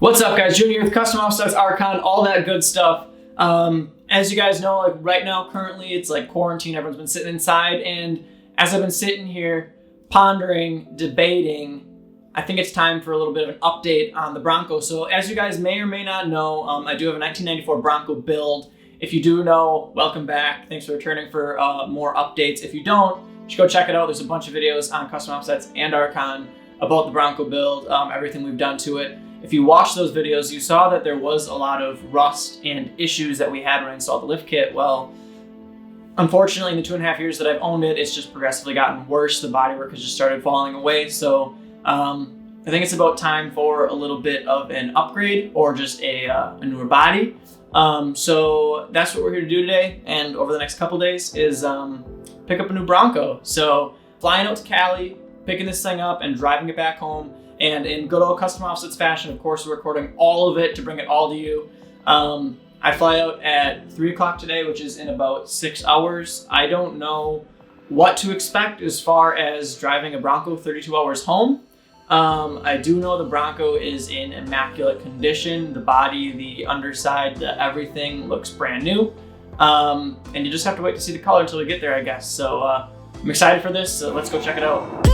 What's up, guys? Junior with Custom Offsets, Archon, all that good stuff. As you guys know, like right now, currently, it's like quarantine. Everyone's been sitting inside, and as I've been sitting here pondering, debating, I think it's time for a little bit of an update on the Bronco. So as you guys may or may not know, I do have a 1994 Bronco build. If you do know, welcome back. Thanks for returning for more updates. If you don't, you should go check it out. There's a bunch of videos on Custom Offsets and Archon about the Bronco build, everything we've done to it. If you watched those videos, you saw that there was a lot of rust and issues that we had when I installed the lift kit. Well, unfortunately, in the 2.5 years that I've owned it, it's just progressively gotten worse. The bodywork has just started falling away. So I think it's about time for a little bit of an upgrade or just a newer body. So that's what we're here to do today. And over the next couple days is pick up a new Bronco. So flying out to Cali, picking this thing up and driving it back home. And in good old Custom Offsets fashion, of course, we're recording all of it to bring it all to you. I fly out at 3 o'clock today, which is in about 6 hours. I don't know what to expect as far as driving a Bronco 32 hours home. I do know the Bronco is in immaculate condition. The body, the underside, everything looks brand new. And you just have to wait to see the color until we get there, I guess. So I'm excited for this, so let's go check it out.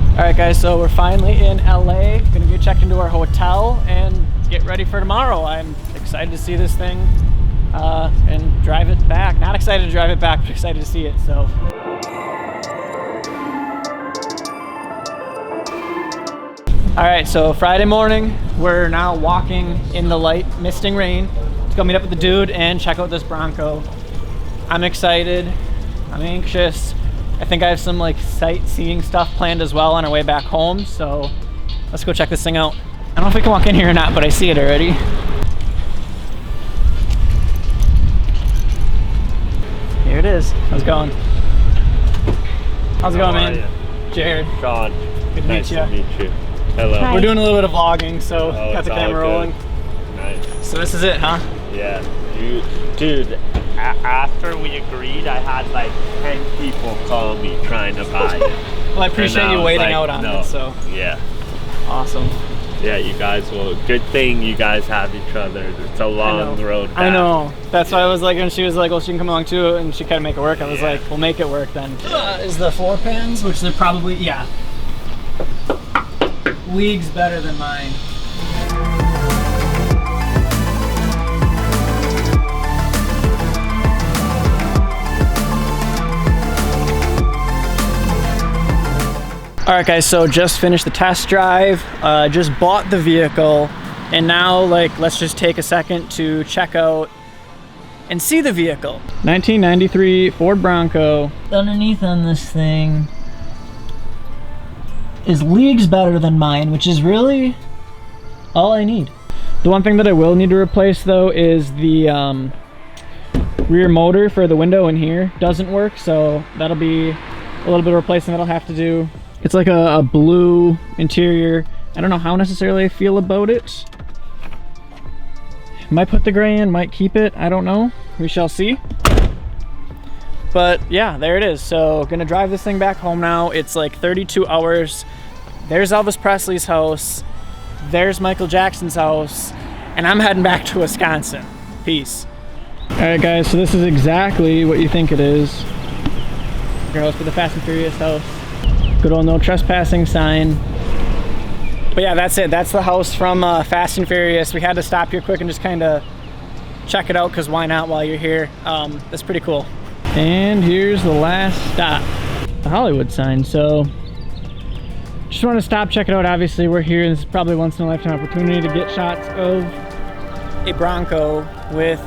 All right, guys, so we're finally in LA. Gonna get checked into our hotel and get ready for tomorrow. I'm excited to see this thing and drive it back. Not excited to drive it back, but excited to see it, so. All right, so Friday morning, we're now walking in the light, misting rain. Let's go meet up with the dude and check out this Bronco. I'm excited, I'm anxious. I think I have some like sightseeing stuff planned as well on our way back home, so let's go check this thing out. I don't know if we can walk in here or not, but I see it already. Here it is. How's it going? How's it going, man? Jared. Sean. Good to meet you. Nice to meet you. Hello. Hi. We're doing a little bit of vlogging, so got the camera rolling. Nice. So this is it, huh? Yeah. Dude, after we agreed, I had like 10 people call me trying to buy it. Well, I appreciate you waiting out on it, so. Yeah. Awesome. Yeah, you guys will. Good thing you guys have each other. It's a long road back. I know. That's why I was like, and she was like, well, she can come along too, and she kind of make it work. I was like, we'll make it work then. Is the floor pans, which they're probably, yeah, leagues better than mine. All right, guys, so just finished the test drive, just bought the vehicle, and now let's just take a second to check out and see the vehicle. 1993 Ford Bronco. Underneath on this thing is leagues better than mine, which is really all I need. The one thing that I will need to replace though is the rear motor for the window in here doesn't work, so that'll be a little bit of replacement that I'll have to do. It's like a blue interior. I don't know how necessarily I feel about it. Might put the gray in, might keep it. I don't know. We shall see. But yeah, there it is. So gonna drive this thing back home now. It's like 32 hours. There's Elvis Presley's house. There's Michael Jackson's house. And I'm heading back to Wisconsin. Peace. All right, guys, so this is exactly what you think it is. Your house for the Fast and Furious house. Good old no trespassing sign. But yeah, that's it. That's the house from Fast and Furious. We had to stop here quick and just kind of check it out, because why not while you're here? That's pretty cool. And here's the last stop, the Hollywood sign. So just want to stop, check it out. Obviously we're here, and this is probably once in a lifetime opportunity to get shots of a Bronco with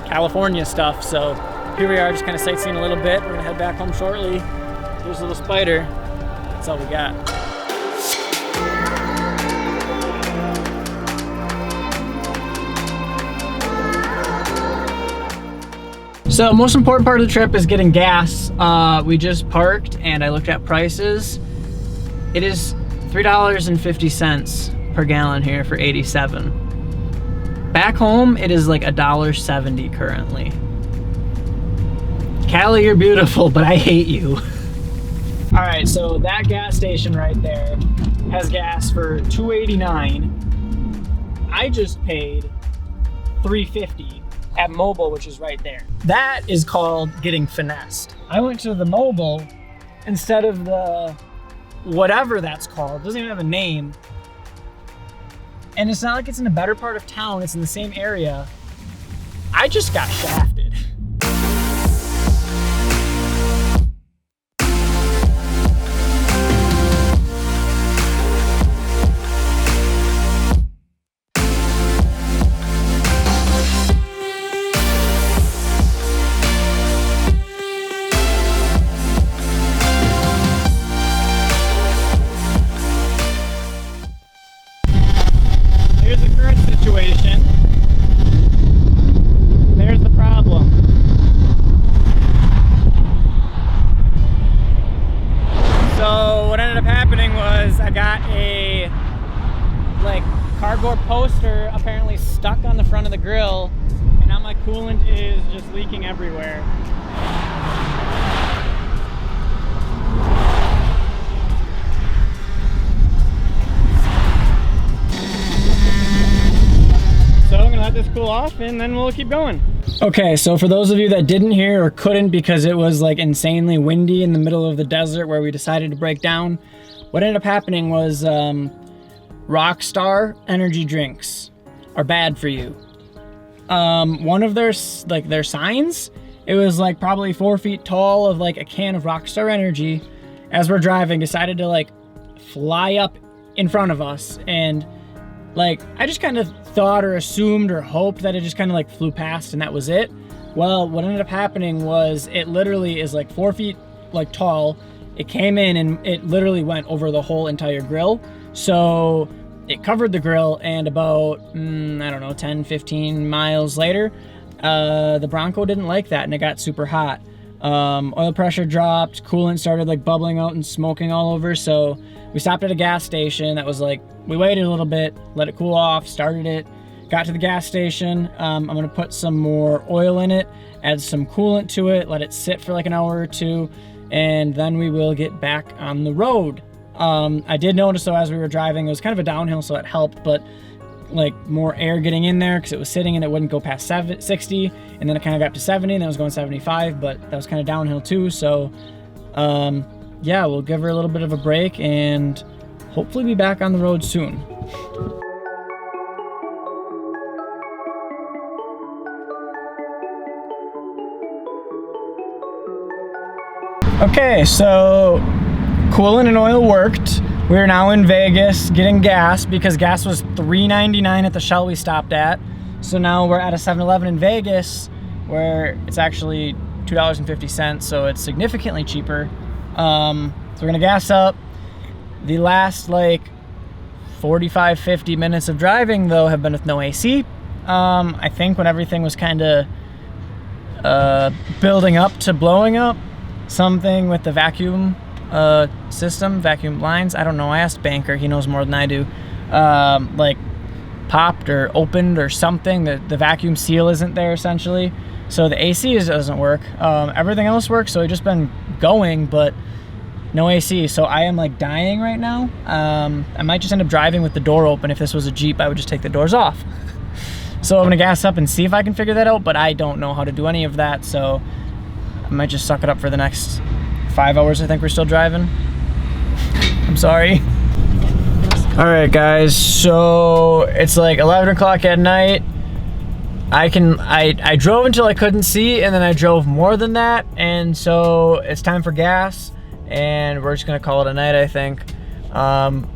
California stuff. So here we are, just kind of sightseeing a little bit. We're gonna head back home shortly. Here's a little spider. That's all we got. So most important part of the trip is getting gas. We just parked and I looked at prices. It is $3.50 per gallon here for 87. Back home, it is like $1.70 currently. Callie, you're beautiful, but I hate you. All right, so that gas station right there has gas for $2.89. I just paid $3.50 at Mobile, which is right there. That is called getting finessed. I went to the Mobile instead of the whatever that's called. It doesn't even have a name. And it's not like it's in a better part of town, it's in the same area. I just got shafted. Here's the current situation. There's the problem. So what ended up happening was I got a cardboard poster apparently stuck on the front of the grill, and now my coolant is just leaking everywhere. So I'm gonna let this cool off and then we'll keep going. Okay, so for those of you that didn't hear or couldn't because it was like insanely windy in the middle of the desert where we decided to break down, what ended up happening was Rockstar energy drinks are bad for you. One of their signs, it was like probably 4 feet tall of like a can of Rockstar energy, as we're driving, decided to like fly up in front of us, and like I just kind of thought or assumed or hoped that it just kind of like flew past and that was it. Well, what ended up happening was it literally is like 4 feet like tall. It came in and it literally went over the whole entire grill. So it covered the grill, and about, I don't know, 10, 15 miles later, the Bronco didn't like that and it got super hot. Oil pressure dropped, coolant started like bubbling out and smoking all over. So we stopped at a gas station that was like, we waited a little bit, let it cool off, started it, got to the gas station. I'm gonna put some more oil in it, add some coolant to it, let it sit for like an hour or two, and then we will get back on the road. I did notice though, as we were driving, it was kind of a downhill, so it helped, but like more air getting in there because it was sitting and it wouldn't go past 60, and then it kind of got up to 70 and then it was going 75, but that was kind of downhill too. So yeah, we'll give her a little bit of a break and hopefully be back on the road soon. Okay, so coolant and oil worked. We're now in Vegas getting gas because gas was $3.99 at the Shell we stopped at. So now we're at a 7-Eleven in Vegas where it's actually $2.50, so it's significantly cheaper. So we're gonna gas up. The last like 45, 50 minutes of driving though have been with no AC. I think when everything was kind of building up to blowing up, something with the vacuum system, vacuum lines, I don't know, I asked Banker, he knows more than I do, like popped or opened or something. The vacuum seal isn't there essentially, so the AC doesn't work. Everything else works, so I've just been going, but no AC, so I am like dying right now. I might just end up driving with the door open. If this was a Jeep, I would just take the doors off. So I'm gonna gas up and see if I can figure that out, but I don't know how to do any of that, so I might just suck it up for the next 5 hours. I think we're still driving. I'm sorry. All right, guys, so it's like 11 o'clock at night. I drove until I couldn't see, and then I drove more than that, and so it's time for gas, and we're just gonna call it a night, I think.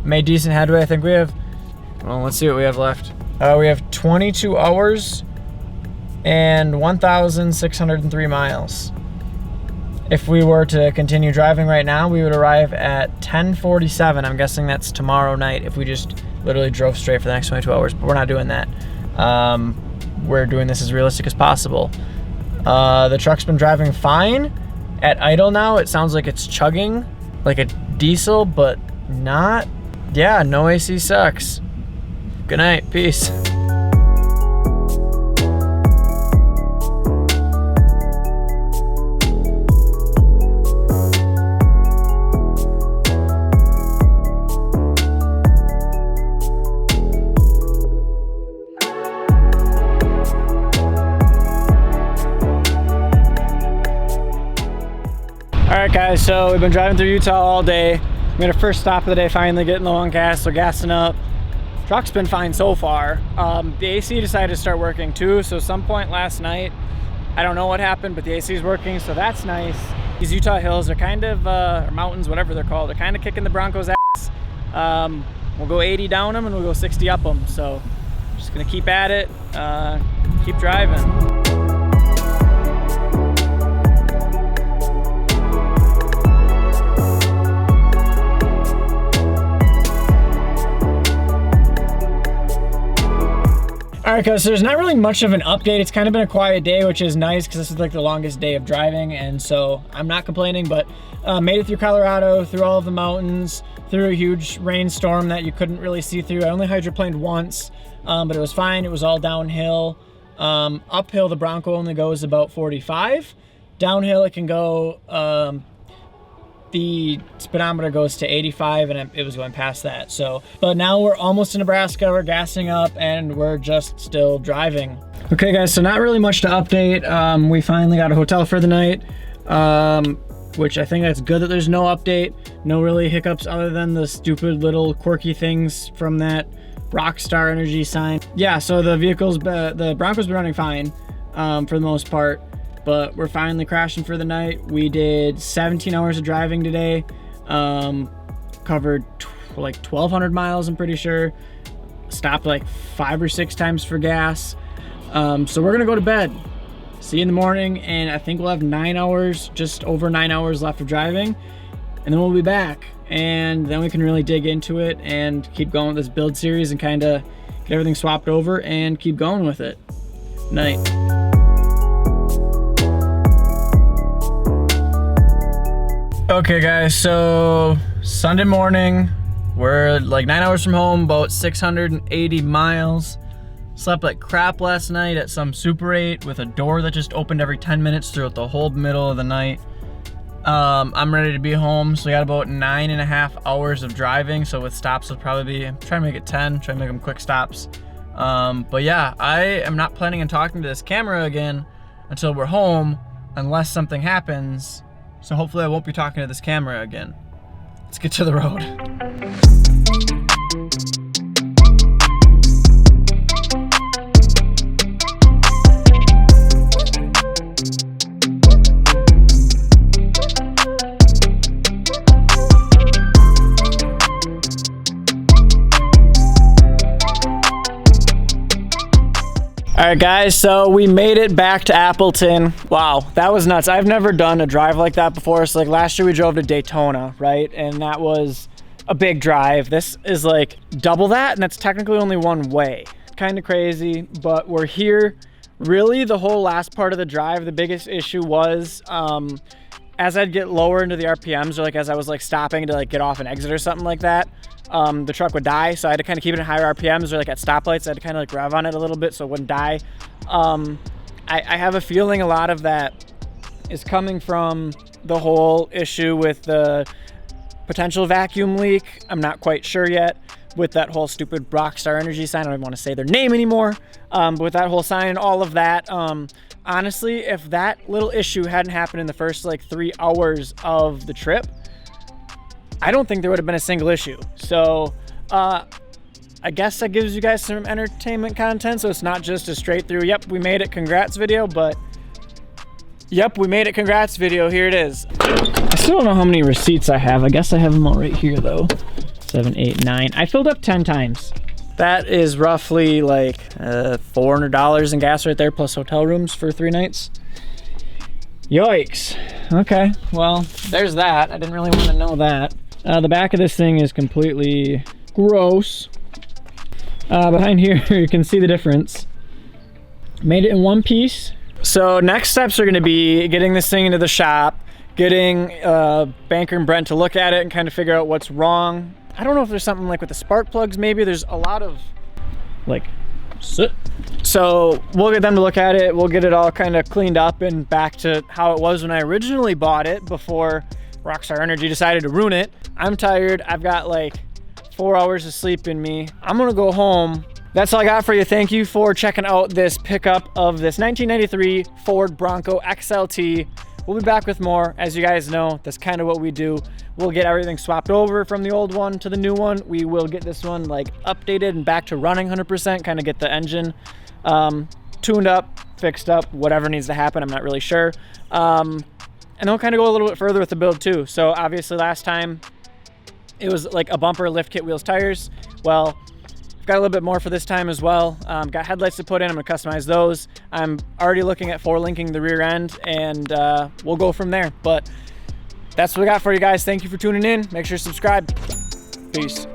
Made decent headway. I think we have, well, let's see what we have left. We have 22 hours and 1,603 miles. If we were to continue driving right now, we would arrive at 10:47. I'm guessing that's tomorrow night if we just literally drove straight for the next 22 hours, but we're not doing that. We're doing this as realistic as possible. The truck's been driving fine. At idle now, it sounds like it's chugging like a diesel, but not. Yeah, no AC sucks. Good night, peace. Alright guys, so we've been driving through Utah all day. We had our first stop of the day, finally getting low on gas, so gassing up. Truck's been fine so far. The AC decided to start working too, so some point last night, I don't know what happened, but the AC is working, so that's nice. These Utah hills are kind of, or mountains, whatever they're called, they're kind of kicking the Broncos' ass. We'll go 80 down them and we'll go 60 up them, so just gonna keep at it, keep driving. Alright guys, so there's not really much of an update. It's kind of been a quiet day, which is nice because this is like the longest day of driving, and so I'm not complaining, but made it through Colorado, through all of the mountains, through a huge rainstorm that you couldn't really see through. I only hydroplaned once, but it was fine. It was all downhill. Uphill, the Bronco only goes about 45. Downhill, it can go, the speedometer goes to 85 and it was going past that. So, but now we're almost in Nebraska, we're gassing up and we're just still driving. Okay guys, so not really much to update. We finally got a hotel for the night, which I think that's good that there's no update. No really hiccups other than the stupid little quirky things from that Rockstar Energy sign. Yeah, so the Broncos been running fine for the most part. But we're finally crashing for the night. We did 17 hours of driving today. Covered like 1,200 miles, I'm pretty sure. Stopped like 5 or 6 times for gas. So we're gonna go to bed. See you in the morning, and I think we'll have 9 hours, just over 9 hours left of driving. And then we'll be back. And then we can really dig into it and keep going with this build series and kind of get everything swapped over and keep going with it. Night. Okay guys, so Sunday morning, we're like 9 hours from home, about 680 miles. Slept like crap last night at some Super 8 with a door that just opened every 10 minutes throughout the whole middle of the night. I'm ready to be home, so we got about 9.5 hours of driving, so with stops it'll probably be, I'm trying to make it 10, try to make them quick stops. But yeah, I am not planning on talking to this camera again until we're home, unless something happens. So hopefully I won't be talking to this camera again. Let's get to the road. All right guys, so we made it back to Appleton. Wow, that was nuts. I've never done a drive like that before. So like last year we drove to Daytona, right? And that was a big drive. This is like double that, and that's technically only one way. Kind of crazy, but we're here. Really, the whole last part of the drive, the biggest issue was as I'd get lower into the RPMs, or like as I was like stopping to like get off an exit or something like that, the truck would die, so I had to kind of keep it at higher RPMs, or like at stoplights I had to kind of like rev on it a little bit so it wouldn't die. I have a feeling a lot of that is coming from the whole issue with the potential vacuum leak. I'm not quite sure yet with that whole stupid Rockstar Energy sign. I don't even want to say their name anymore, but with that whole sign and all of that, honestly, if that little issue hadn't happened in the first like 3 hours of the trip, I don't think there would have been a single issue. So I guess that gives you guys some entertainment content, so it's not just a straight through, yep, we made it, congrats video, but yep, we made it, congrats video, here it is. I still don't know how many receipts I have. I guess I have them all right here though. 7, 8, 9. I filled up 10 times. That is roughly like $400 in gas right there, plus hotel rooms for 3 nights. Yikes. Okay, well, there's that. I didn't really want to know that. The back of this thing is completely gross. Behind here, you can see the difference. Made it in one piece. So next steps are gonna be getting this thing into the shop, getting Banker and Brent to look at it and kind of figure out what's wrong. I don't know if there's something like with the spark plugs, maybe. There's a lot of like soot. So we'll get them to look at it. We'll get it all kind of cleaned up and back to how it was when I originally bought it before Rockstar Energy decided to ruin it. I'm tired. I've got like 4 hours of sleep in me. I'm gonna go home. That's all I got for you. Thank you for checking out this pickup of this 1993 Ford Bronco XLT we'll be back with more. As you guys know, that's kind of what we do. We'll get everything swapped over from the old one to the new one. We will get this one like updated and back to running 100%, kind of get the engine tuned up, fixed up, whatever needs to happen. I'm not really sure. And then we'll kind of go a little bit further with the build too. So obviously last time it was like a bumper, lift kit, wheels, tires. Well, I've got a little bit more for this time as well. Got headlights to put in. I'm gonna customize those. I'm already looking at linking the rear end, and we'll go from there. But that's what we got for you guys. Thank you for tuning in. Make sure to subscribe. Peace.